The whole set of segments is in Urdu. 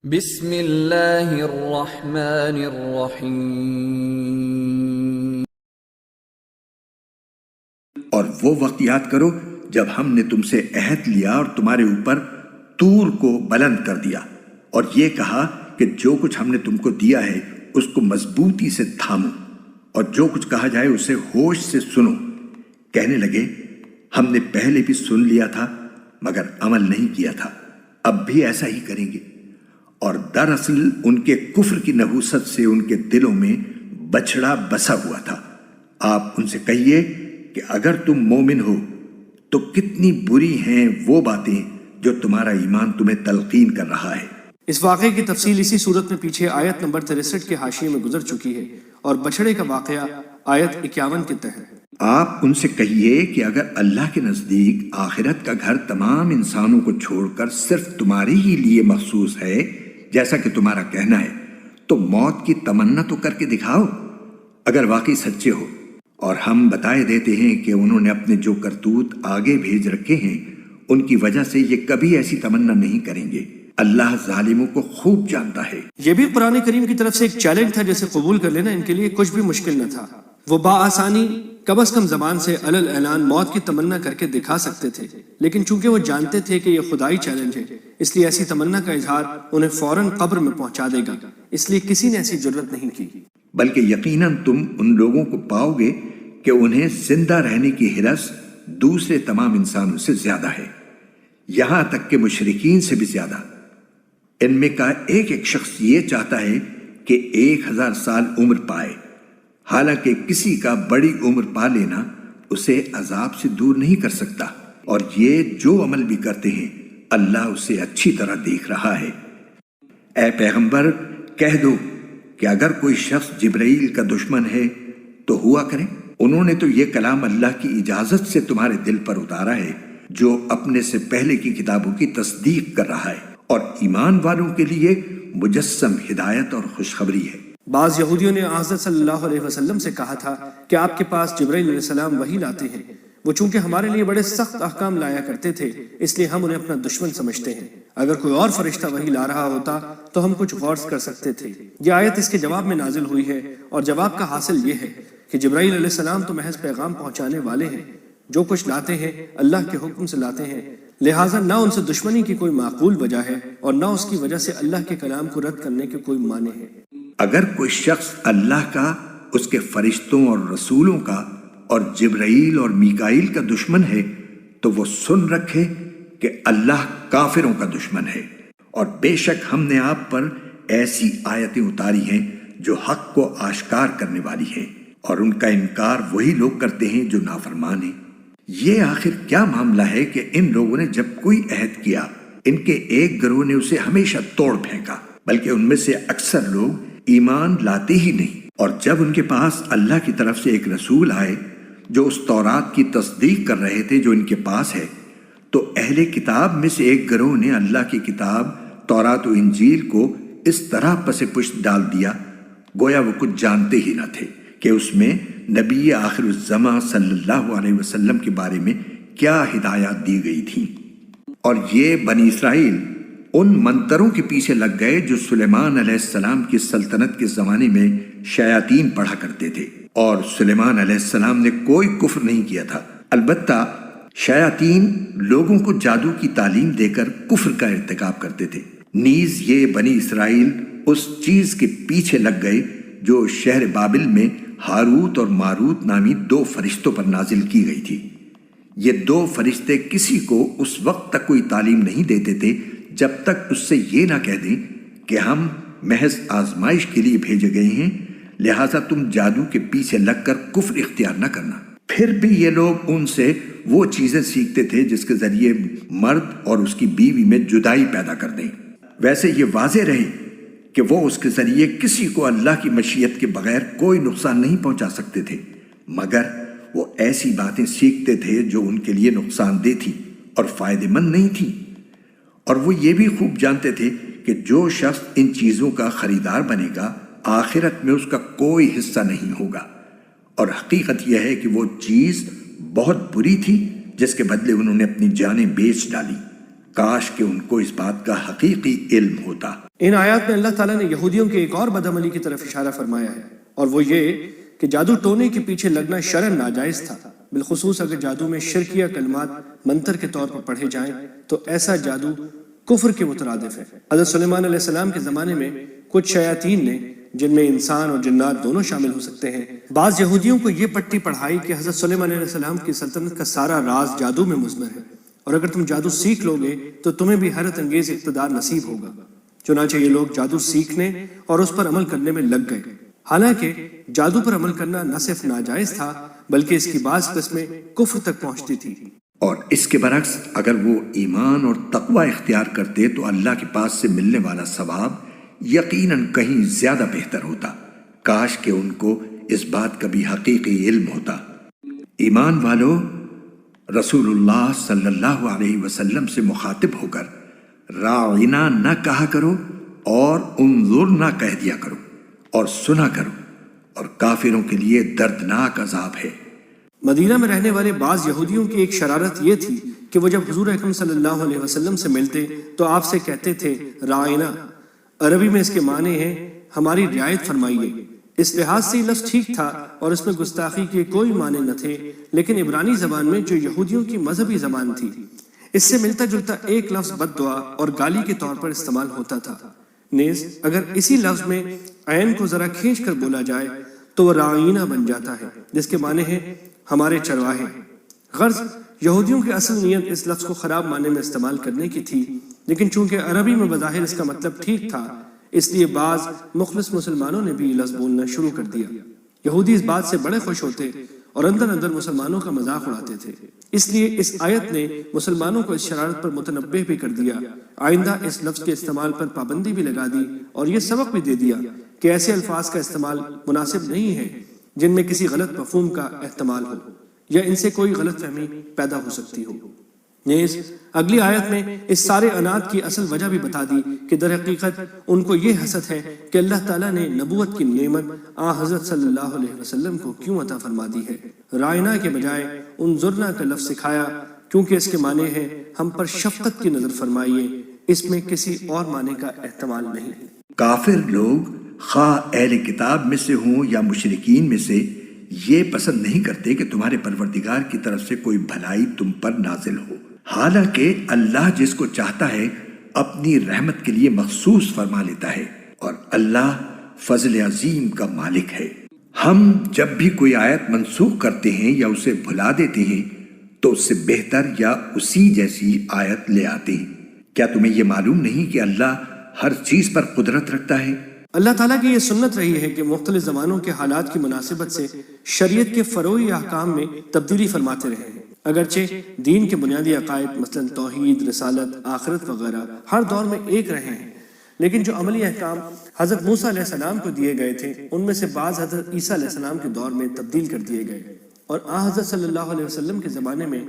بسم اللہ الرحمن الرحیم۔ اور وہ وقت یاد کرو جب ہم نے تم سے عہد لیا اور تمہارے اوپر طور کو بلند کر دیا اور یہ کہا کہ جو کچھ ہم نے تم کو دیا ہے اس کو مضبوطی سے تھامو اور جو کچھ کہا جائے اسے ہوش سے سنو۔ کہنے لگے ہم نے پہلے بھی سن لیا تھا مگر عمل نہیں کیا تھا، اب بھی ایسا ہی کریں گے۔ اور دراصل ان کے کفر کی نحوست سے ان کے دلوں میں بچھڑا بسا ہوا تھا۔ آپ ان سے کہیے کہ اگر تم مومن ہو تو کتنی بری ہیں وہ باتیں جو تمہارا ایمان تمہیں تلقین کر رہا ہے۔ اس واقعے کی تفصیل اسی صورت میں پیچھے آیت نمبر 63 کے حاشیے میں گزر چکی ہے، اور بچھڑے کا واقعہ آیت 51 کے تحت۔ آپ ان سے کہیے کہ اگر اللہ کے نزدیک آخرت کا گھر تمام انسانوں کو چھوڑ کر صرف تمہارے ہی لیے مخصوص ہے جیسا کہ تمہارا کہنا ہے تو موت کی تمنا تو کر کے دکھاؤ اگر واقعی سچے ہو۔ اور ہم بتائے دیتے ہیں کہ انہوں نے اپنے جو کرتوت آگے بھیج رکھے ہیں ان کی وجہ سے یہ کبھی ایسی تمنا نہیں کریں گے۔ اللہ ظالموں کو خوب جانتا ہے۔ یہ بھی قرآن کریم کی طرف سے ایک چیلنج تھا جسے قبول کر لینا ان کے لیے کچھ بھی مشکل نہ تھا۔ وہ بآسانی کم از کم زبان سے علل اعلان موت کی تمنا کر کے دکھا سکتے تھے، لیکن چونکہ وہ جانتے تھے کہ یہ خدائی چیلنج ہے اس لیے ایسی تمنا کا اظہار انہیں فوراً قبر میں پہنچا دے گا، اس لیے کسی نے ایسی جرت نہیں کی۔ بلکہ یقیناً تم ان لوگوں کو پاؤ گے کہ انہیں زندہ رہنے کی ہرس دوسرے تمام انسانوں سے زیادہ ہے، یہاں تک کہ مشرکین سے بھی زیادہ۔ ان میں کا ایک ایک شخص یہ چاہتا ہے کہ 1000 سال عمر پائے، حالانکہ کسی کا بڑی عمر پا لینا اسے عذاب سے دور نہیں کر سکتا، اور یہ جو عمل بھی کرتے ہیں اللہ اسے اچھی طرح دیکھ رہا ہے۔ اے پیغمبر کہہ دو کہ اگر کوئی شخص جبرائیل کا دشمن ہے تو ہوا کرے، انہوں نے تو یہ کلام اللہ کی اجازت سے تمہارے دل پر اتارا ہے جو اپنے سے پہلے کی کتابوں کی تصدیق کر رہا ہے، اور ایمان والوں کے لیے مجسم ہدایت اور خوشخبری ہے۔ بعض یہودیوں نے حضرت صلی اللہ علیہ وسلم سے کہا تھا کہ آپ کے پاس جبرائیل علیہ السلام وحی لاتے ہیں، وہ چونکہ ہمارے لیے بڑے سخت احکام لایا کرتے تھے اس لیے ہم انہیں اپنا دشمن سمجھتے ہیں، اگر کوئی اور فرشتہ وحی لا رہا ہوتا تو ہم کچھ غور کر سکتے تھے۔ یہ آیت اس کے جواب میں نازل ہوئی ہے، اور جواب کا حاصل یہ ہے کہ جبرائیل علیہ السلام تو محض پیغام پہنچانے والے ہیں، جو کچھ لاتے ہیں اللہ کے حکم سے لاتے ہیں، لہٰذا نہ ان سے دشمنی کی کوئی معقول وجہ ہے اور نہ اس کی وجہ سے اللہ کے کلام کو رد کرنے کے کوئی معنی ہے۔ اگر کوئی شخص اللہ کا، اس کے فرشتوں اور رسولوں کا اور جبرائیل اور میکائیل کا دشمن ہے تو وہ سن رکھے کہ اللہ کافروں کا دشمن ہے، اور بے شک ہم نے آپ پر ایسی آیتیں اتاری ہیں جو حق کو آشکار کرنے والی ہیں، اور ان کا انکار وہی لوگ کرتے ہیں جو نافرمان ہیں۔ یہ آخر کیا معاملہ ہے کہ ان لوگوں نے جب کوئی عہد کیا ان کے ایک گروہ نے اسے ہمیشہ توڑ پھینکا، بلکہ ان میں سے اکثر لوگ ایمان لاتے ہی نہیں۔ اور جب ان کے پاس اللہ کی طرف سے ایک رسول آئے جو اس تورات کی تصدیق کر رہے تھے جو ان کے پاس ہے، تو اہل کتاب میں سے ایک گروہ نے اللہ کی کتاب تورات و انجیل کو اس طرح پس پشت ڈال دیا گویا وہ کچھ جانتے ہی نہ تھے کہ اس میں نبی آخر الزماں صلی اللہ علیہ وسلم کے بارے میں کیا ہدایات دی گئی تھیں۔ اور یہ بنی اسرائیل ان منتروں کے پیچھے لگ گئے جو سلیمان علیہ السلام کی سلطنت کے زمانے میں شیاطین پڑھا کرتے تھے، اور سلیمان علیہ السلام نے کوئی کفر نہیں کیا تھا، البتہ شیاطین لوگوں کو جادو کی تعلیم دے کر کفر کا ارتکاب کرتے تھے۔ نیز یہ بنی اسرائیل اس چیز کے پیچھے لگ گئے جو شہر بابل میں ہاروت اور ماروت نامی 2 فرشتوں پر نازل کی گئی تھی۔ یہ 2 فرشتے کسی کو اس وقت تک کوئی تعلیم نہیں دیتے تھے جب تک اس سے یہ نہ کہہ دیں کہ ہم محض آزمائش کے لیے بھیجے گئے ہیں، لہٰذا تم جادو کے پیچھے لگ کر کفر اختیار نہ کرنا۔ پھر بھی یہ لوگ ان سے وہ چیزیں سیکھتے تھے جس کے ذریعے مرد اور اس کی بیوی میں جدائی پیدا کر دیں۔ ویسے یہ واضح رہے کہ وہ اس کے ذریعے کسی کو اللہ کی مشیت کے بغیر کوئی نقصان نہیں پہنچا سکتے تھے، مگر وہ ایسی باتیں سیکھتے تھے جو ان کے لیے نقصان دہ تھی اور فائدہ مند نہیں تھی۔ اور وہ یہ بھی خوب جانتے تھے کہ جو شخص ان چیزوں کا خریدار بنے گا آخرت میں اس کا کوئی حصہ نہیں ہوگا، اور حقیقت یہ ہے کہ وہ چیز بہت بری تھی جس کے بدلے انہوں نے اپنی جانیں بیچ ڈالی۔ کاش کہ ان کو اس بات کا حقیقی علم ہوتا۔ ان آیات میں اللہ تعالیٰ نے یہودیوں کے ایک اور بدعملی کی طرف اشارہ فرمایا ہے، اور وہ یہ کہ جادو ٹونے کے پیچھے لگنا شرعاً ناجائز تھا، بالخصوص اگر جادو میں شرکیہ کلمات منتر کے طور پر پڑھے جائیں تو ایسا جادو کفر کے مترادف ہے۔ حضرت سلیمان علیہ السلام کے زمانے میں کچھ شیاطین نے، جن میں انسان اور جنات دونوں شامل ہو سکتے ہیں، بعض یہودیوں کو یہ پٹی پڑھائی کہ حضرت سلیمان علیہ السلام کی سلطنت کا سارا راز جادو میں مضمر ہے، اور اگر تم جادو سیکھ لو گے تو تمہیں بھی حیرت انگیز اقتدار نصیب ہوگا۔ چنانچہ یہ لوگ جادو سیکھنے اور اس پر عمل کرنے میں لگ گئے۔ حالانکہ جادو پر عمل کرنا نہ صرف ناجائز تھا بلکہ اس کی بعض قسمیں کفر تک پہنچتی تھی۔ اور اس کے برعکس اگر وہ ایمان اور تقوی اختیار کرتے تو اللہ کے پاس سے ملنے والا ثواب یقیناً کہیں زیادہ بہتر ہوتا۔ کاش کہ ان کو اس بات کا بھی حقیقی علم ہوتا۔ ایمان والو، رسول اللہ صلی اللہ علیہ وسلم سے مخاطب ہو کر راعنا نہ کہا کرو اور انظر نہ کہہ دیا کرو، اور سنا کرو، اور کافروں کے لیے دردناک عذاب ہے۔ مدینہ میں رہنے والے بعض یہودیوں کی ایک شرارت یہ تھی کہ وہ جب حضور اکرم صلی اللہ علیہ وسلم سے ملتے تو آپ سے کہتے تھے رائنا۔ عربی میں اس کے معنی ہیں ہماری رعایت فرمائیے۔ اس لحاظ سے یہ لفظ ٹھیک تھا اور اس میں گستاخی کے کوئی معنی نہ تھے، لیکن عبرانی زبان میں جو یہودیوں کی مذہبی زبان تھی، اس سے ملتا جلتا ایک لفظ بد دعا اور گالی کے طور پر استعمال ہوتا تھا۔ نیز اگر اسی لفظ میں عین کو ذرا کھینچ کر بولا جائے تو وہ رائنا بن جاتا ہے، جس کے معنی ہے ہمارے چرواہے۔ غرض یہودیوں کی اصل نیت اس لفظ کو خراب معنی میں استعمال کرنے کی تھی، لیکن چونکہ عربی میں بظاہر اس کا مطلب ٹھیک تھا، اس لیے بعض مخلص مسلمانوں نے بھی یہ لفظ بولنا شروع کر دیا۔ یہودی اس بات سے بڑے خوش ہوتے اور اندر اندر مسلمانوں کا مذاق اڑاتے تھے، اس لیے اس آیت نے مسلمانوں کو اس شرارت پر متنبہ بھی کر دیا، آئندہ اس لفظ کے استعمال پر پابندی بھی لگا دی، اور یہ سبق بھی دے دیا کہ ایسے الفاظ کا استعمال مناسب نہیں ہے جن میں کسی غلط مفہوم کا احتمال ہو یا ان سے کوئی غلط فہمی پیدا ہو سکتی ہو۔ نیز اگلی آیت میں اس سارے عناد کی اصل وجہ بھی بتا دی کہ در حقیقت ان کو یہ حسد ہے کہ اللہ تعالیٰ نے نبوت کی نعمت آن حضرت صلی اللہ علیہ وسلم کو کیوں عطا فرما دی ہے۔ رائنا کے بجائے انظرنا کا لفظ سکھایا کیونکہ اس کے معنی ہے ہم پر شفقت کی نظر فرمائیے، اس میں کسی اور معنی کا احتمال نہیں۔ کافر لوگ خواہ اہل کتاب میں سے ہوں یا مشرکین میں سے یہ پسند نہیں کرتے کہ تمہارے پروردگار کی طرف سے کوئی بھلائی تم پر نازل ہو، حالانکہ اللہ جس کو چاہتا ہے اپنی رحمت کے لیے مخصوص فرما لیتا ہے، اور اللہ فضل عظیم کا مالک ہے۔ ہم جب بھی کوئی آیت منسوخ کرتے ہیں یا اسے بھلا دیتے ہیں تو اس سے بہتر یا اسی جیسی آیت لے آتے ہیں۔ کیا تمہیں یہ معلوم نہیں کہ اللہ ہر چیز پر قدرت رکھتا ہے؟ اللہ تعالیٰ کی یہ سنت رہی ہے کہ مختلف زمانوں کے حالات کی مناسبت سے شریعت کے فروعی احکام میں تبدیلی فرماتے رہے ہیں۔ اگرچہ دین کے بنیادی عقائد مثلا توحید، رسالت، آخرت وغیرہ ہر دور میں ایک رہے ہیں، لیکن جو عملی احکام حضرت موسیٰ علیہ السلام کو دیے گئے تھے ان میں سے بعض حضرت عیسیٰ علیہ السلام کے دور میں تبدیل کر دیے گئے، اور آن حضرت صلی اللہ علیہ وسلم کے زمانے میں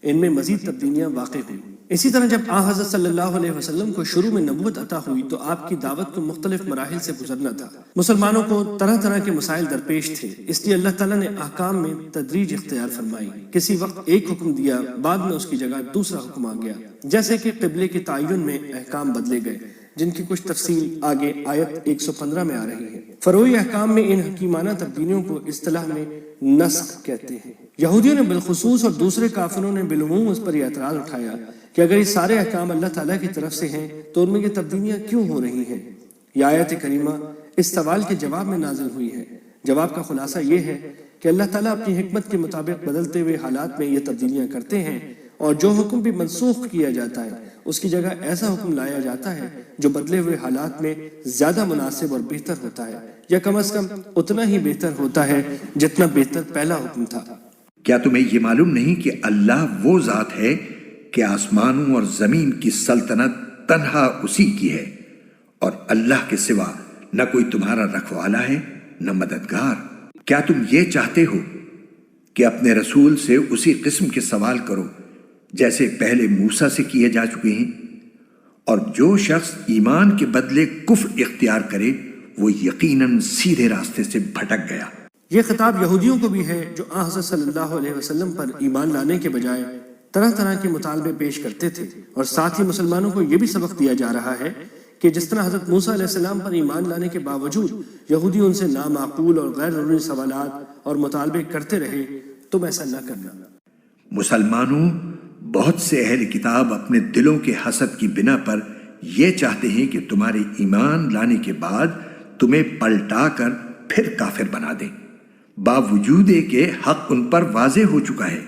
ان میں مزید تبدیلیاں واقع ہوئیں۔ اسی طرح جب آن حضرت صلی اللہ علیہ وسلم کو شروع میں نبوت عطا ہوئی تو آپ کی دعوت کو مختلف مراحل سے گزرنا تھا۔ مسلمانوں کو طرح طرح کے مسائل درپیش تھے، اس لیے اللہ تعالیٰ نے احکام میں تدریج اختیار فرمائی۔ کسی وقت ایک حکم دیا، بعد میں اس کی جگہ دوسرا حکم آ گیا، جیسے کہ قبلے کے تعین میں احکام بدلے گئے، جن کی کچھ تفصیل آگے آیت 115 میں آ رہی ہے۔ فروعی احکام میں ان حکیمانہ تبدیلیوں کو اصطلاح میں نسخ کہتے ہیں۔ یہودیوں نے بالخصوص اور دوسرے کافروں نے بالعموم اس پر یہ اعتراض اٹھایا کہ اگر یہ سارے احکام اللہ تعالیٰ کی طرف سے ہیں تو ان میں یہ تبدیلیاں کیوں ہو رہی ہیں؟ یہ آیت کریمہ اس سوال کے جواب میں نازل ہوئی ہے۔ جواب کا خلاصہ یہ ہے کہ اللہ تعالیٰ اپنی حکمت کے مطابق بدلتے ہوئے حالات میں یہ تبدیلیاں کرتے ہیں، اور جو حکم بھی منسوخ کیا جاتا ہے اس کی جگہ ایسا حکم لایا جاتا ہے جو بدلے ہوئے حالات میں زیادہ مناسب اور بہتر ہوتا ہے، یا کم از کم اتنا ہی بہتر ہوتا ہے جتنا بہتر پہلا حکم تھا۔ کیا تمہیں یہ معلوم نہیں کہ اللہ وہ ذات ہے کہ آسمانوں اور زمین کی سلطنت تنہا اسی کی ہے، اور اللہ کے سوا نہ کوئی تمہارا رکھوالا ہے نہ مددگار؟ کیا تم یہ چاہتے ہو کہ اپنے رسول سے اسی قسم کے سوال کرو جیسے پہلے موسیٰ سے کیے جا چکے ہیں؟ اور جو شخص ایمان کے بدلے کفر اختیار کرے وہ یقیناً سیدھے راستے سے بھٹک گیا۔ یہ خطاب یہودیوں کو بھی ہے جو آن حضرت صلی اللہ علیہ وسلم پر ایمان لانے کے بجائے طرح طرح کے مطالبے پیش کرتے تھے، اور ساتھ ہی مسلمانوں کو یہ بھی سبق دیا جا رہا ہے کہ جس طرح حضرت موسیٰ علیہ السلام پر ایمان لانے کے باوجود یہودی ان سے نامعقول اور غیر ضروری سوالات اور مطالبے کرتے رہے، تم ایسا نہ کرنا۔ مسلمانوں، بہت سے اہل کتاب اپنے دلوں کے حسد کی بنا پر یہ چاہتے ہیں کہ تمہارے ایمان لانے کے بعد تمہیں پلٹا کر پھر کافر بنا دیں، باوجود کہ حق ان پر واضح ہو چکا ہے۔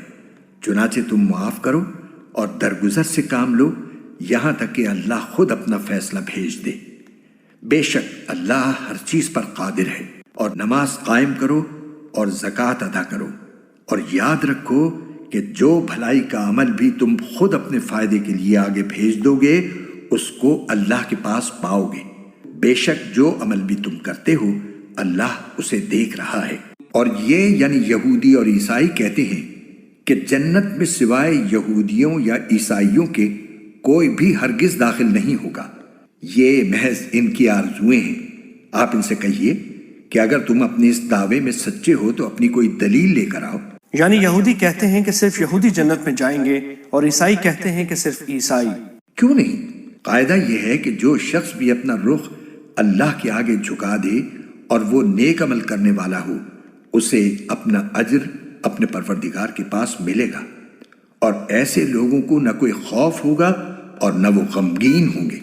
چنانچہ تم معاف کرو اور درگزر سے کام لو یہاں تک کہ اللہ خود اپنا فیصلہ بھیج دے۔ بے شک اللہ ہر چیز پر قادر ہے۔ اور نماز قائم کرو اور زکوٰۃ ادا کرو، اور یاد رکھو کہ جو بھلائی کا عمل بھی تم خود اپنے فائدے کے لیے آگے بھیج دو گے اس کو اللہ کے پاس پاؤ گے۔ بے شک جو عمل بھی تم کرتے ہو اللہ اسے دیکھ رہا ہے۔ اور یہ یعنی یہودی اور عیسائی کہتے ہیں کہ جنت میں سوائے یہودیوں یا عیسائیوں کے کوئی بھی ہرگز داخل نہیں ہوگا۔ یہ محض ان کی آرزویں ہیں۔ آپ ان سے کہیے کہ اگر تم اپنے اس دعوے میں سچے ہو تو اپنی کوئی دلیل لے کر آؤ۔ یعنی یہودی کہتے ہیں کہ صرف یہودی جنت میں جائیں گے اور عیسائی کہتے ہیں کہ صرف عیسائی۔ کیوں نہیں؟ قاعدہ یہ ہے کہ جو شخص بھی اپنا رخ اللہ کے آگے جھکا دے اور وہ نیک عمل کرنے والا ہو اسے اپنا اجر اپنے پروردگار کے پاس ملے گا، اور ایسے لوگوں کو نہ کوئی خوف ہوگا اور نہ وہ غمگین ہوں گے۔